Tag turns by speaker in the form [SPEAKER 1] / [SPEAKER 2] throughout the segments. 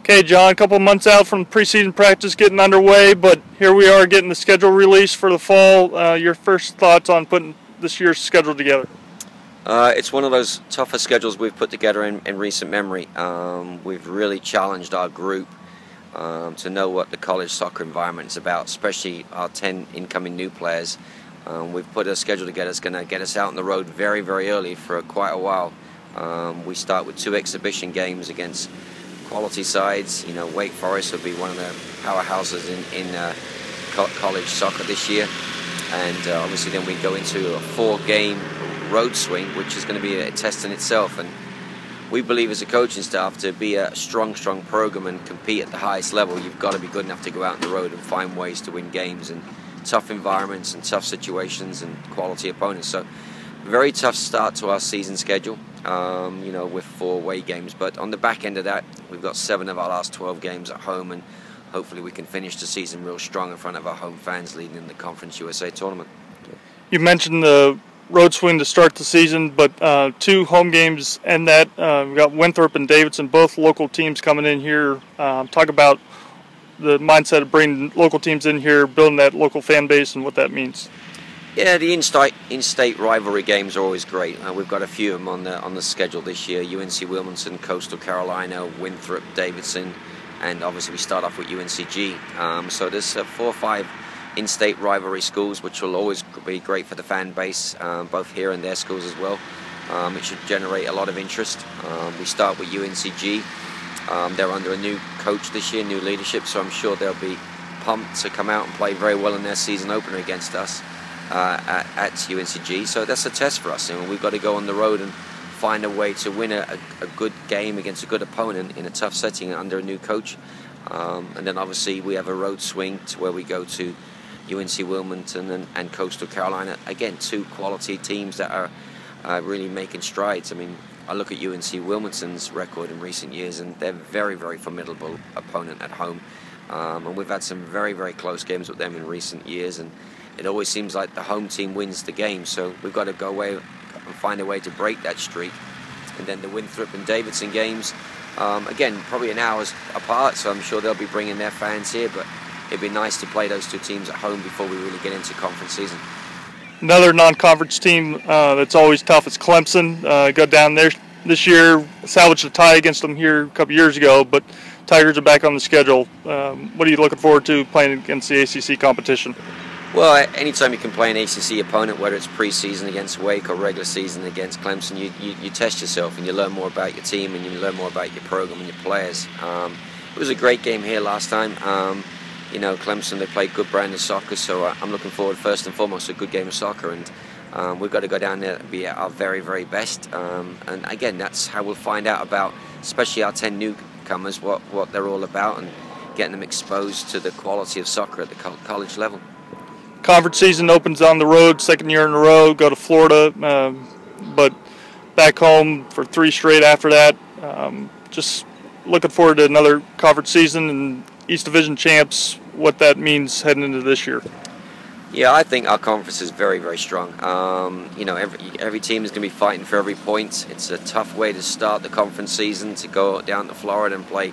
[SPEAKER 1] Okay, John, a couple months out from preseason practice getting underway, but here we are getting the schedule released for the fall. Your first thoughts on putting this year's schedule together?
[SPEAKER 2] It's one of those tougher schedules we've put together in recent memory. We've really challenged our group to know what the college soccer environment is about, especially our 10 incoming new players. We've put a schedule together that's going to get us out on the road very, very early for quite a while. We start with 2 exhibition games against quality sides. You know, Wake Forest will be one of the powerhouses in college soccer this year, and obviously then we go into a 4-game road swing, which is going to be a test in itself. And we believe as a coaching staff, to be a strong program and compete at the highest level, you've got to be good enough to go out on the road and find ways to win games in tough environments and tough situations and quality opponents. So very tough start to our season schedule, you know, with 4 away games, but on the back end of that, we've got 7 of our last 12 games at home, and hopefully we can finish the season real strong in front of our home fans leading in the Conference USA tournament.
[SPEAKER 1] You mentioned the road swing to start the season, but 2 home games and that we've got Winthrop and Davidson, both local teams coming in here. Talk about the mindset of bringing local teams in here, building that local fan base, and what that means.
[SPEAKER 2] Yeah, the in-state rivalry games are always great. We've got a few of them on the schedule this year: UNC Wilmington, Coastal Carolina, Winthrop, Davidson, and obviously we start off with UNCG. So there's 4 or 5 in-state rivalry schools, which will always be great for the fan base, both here and their schools as well. It should generate a lot of interest. We start with UNCG. They're under a new coach this year, new leadership, so I'm sure they'll be pumped to come out and play very well in their season opener against us at UNCG. So that's a test for us, and we've got to go on the road and find a way to win a good game against a good opponent in a tough setting under a new coach. And then obviously we have a road swing to where we go to UNC Wilmington and Coastal Carolina. Again, 2 quality teams that are really making strides. I mean, I look at UNC Wilmington's record in recent years, and they're very, very formidable opponent at home. And we've had some very, very close games with them in recent years, and it always seems like the home team wins the game. So we've got to go away and find a way to break that streak. And then the Winthrop and Davidson games, again, probably an hour's apart, so I'm sure they'll be bringing their fans here, but it'd be nice to play those 2 teams at home before we really get into conference season.
[SPEAKER 1] Another non-conference team that's always tough is Clemson. Got down there this year, salvaged a tie against them here a couple years ago, but Tigers are back on the schedule. What are you looking forward to playing against the ACC competition?
[SPEAKER 2] Well, anytime you can play an ACC opponent, whether it's preseason against Wake or regular season against Clemson, you test yourself and you learn more about your team and you learn more about your program and your players. It was a great game here last time. You know, Clemson, they played good brand of soccer, so I'm looking forward first and foremost to a good game of soccer, and we've got to go down there and be at our very, very best. And again, that's how we'll find out about, especially our 10 newcomers, what they're all about, and getting them exposed to the quality of soccer at the college level.
[SPEAKER 1] Conference season opens on the road, 2nd year in a row, go to Florida, but back home for 3 straight after that. Just looking forward to another conference season and East Division champs, what that means heading into this year.
[SPEAKER 2] Yeah, I think our conference is very, very strong. You know, every team is going to be fighting for every point. It's a tough way to start the conference season, to go down to Florida and play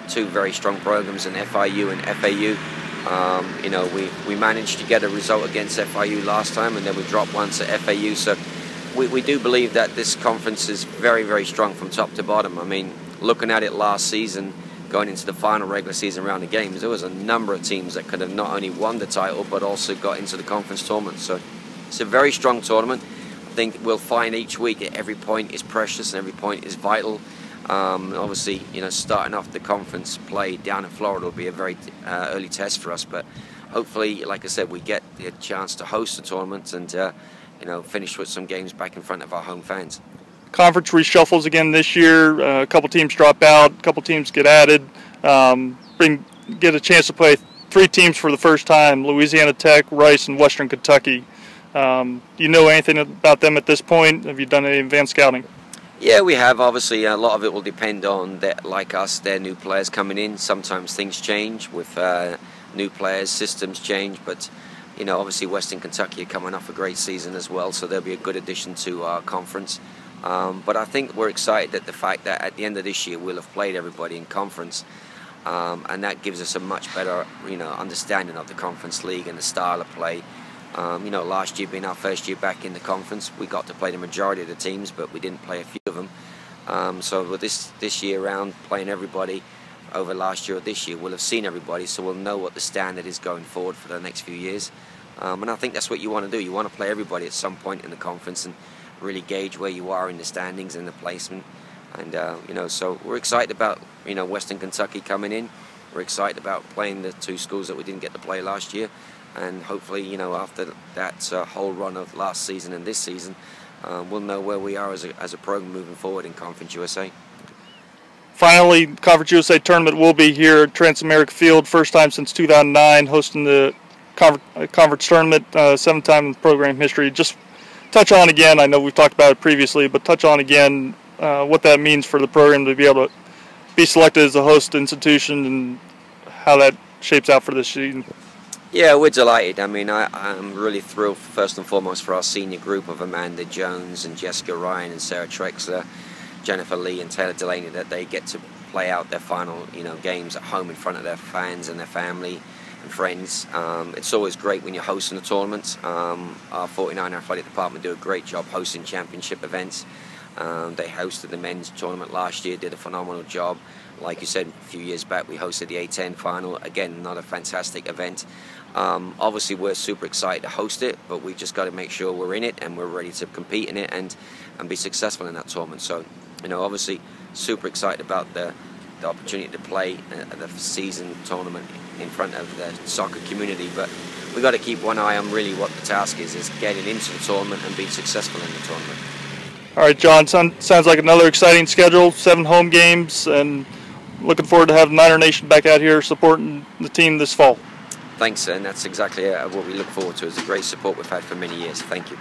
[SPEAKER 2] 2 very strong programs in FIU and FAU. You know, we managed to get a result against FIU last time, and then we dropped one to FAU. So we do believe that this conference is very, very strong from top to bottom. I mean, looking at it last season, going into the final regular season round of games, there was a number of teams that could have not only won the title but also got into the conference tournament. So it's a very strong tournament. I think we'll find each week that every point is precious and every point is vital. Obviously, you know, starting off the conference play down in Florida will be a very early test for us, but hopefully, like I said, we get the chance to host the tournament and you know, finish with some games back in front of our home fans.
[SPEAKER 1] Conference reshuffles again this year. A couple teams drop out, a couple teams get added. Get a chance to play 3 teams for the first time: Louisiana Tech, Rice, and Western Kentucky. Do you know anything about them at this point? Have you done any advanced scouting?
[SPEAKER 2] Yeah, we have. Obviously, a lot of it will depend on, like us, their new players coming in. Sometimes things change with new players, systems change, but you know, obviously Western Kentucky are coming off a great season as well, so they'll be a good addition to our conference. But I think we're excited at the fact that at the end of this year we'll have played everybody in conference. and that gives us a much better, understanding of the Conference League and the style of play. Last year being our first year back in the conference, we got to play the majority of the teams, but we didn't play a few of them. So with this year round, playing everybody over last year or this year, we'll have seen everybody, so we'll know what the standard is going forward for the next few years. And I think that's what you want to do. You want to play everybody at some point in the conference and really gauge where you are in the standings and the placement. And so we're excited about Western Kentucky coming in. We're excited about playing the two schools that we didn't get to play last year. And hopefully, after that whole run of last season and this season, we'll know where we are as a program moving forward in Conference USA.
[SPEAKER 1] Finally, Conference USA tournament will be here at Transamerica Field, first time since 2009, hosting the conference tournament, 7th time in program history. Just touch on again, I know we've talked about it previously, but touch on again what that means for the program to be able to be selected as a host institution and how that shapes out for this season.
[SPEAKER 2] Yeah, we're delighted. I mean, I'm really thrilled, first and foremost, for our senior group of Amanda Jones and Jessica Ryan and Sarah Trexler, Jennifer Lee and Taylor Delaney, that they get to play out their final games at home in front of their fans and their family and friends. It's always great when you're hosting a tournament. Our 49 athletic department do a great job hosting championship events. They hosted the men's tournament last year, did a phenomenal job. Like you said, a few years back we hosted the A10 final. Again, another fantastic event. Obviously we're super excited to host it, but we've just got to make sure we're in it and we're ready to compete in it and be successful in that tournament. So, obviously super excited about the opportunity to play the season tournament in front of the soccer community, but we've got to keep one eye on really what the task is getting into the tournament and being successful in the tournament.
[SPEAKER 1] All right, John, sounds like another exciting schedule, 7 home games, and looking forward to having Niner Nation back out here supporting the team this fall.
[SPEAKER 2] Thanks, and that's exactly what we look forward to. It's a great support we've had for many years. Thank you.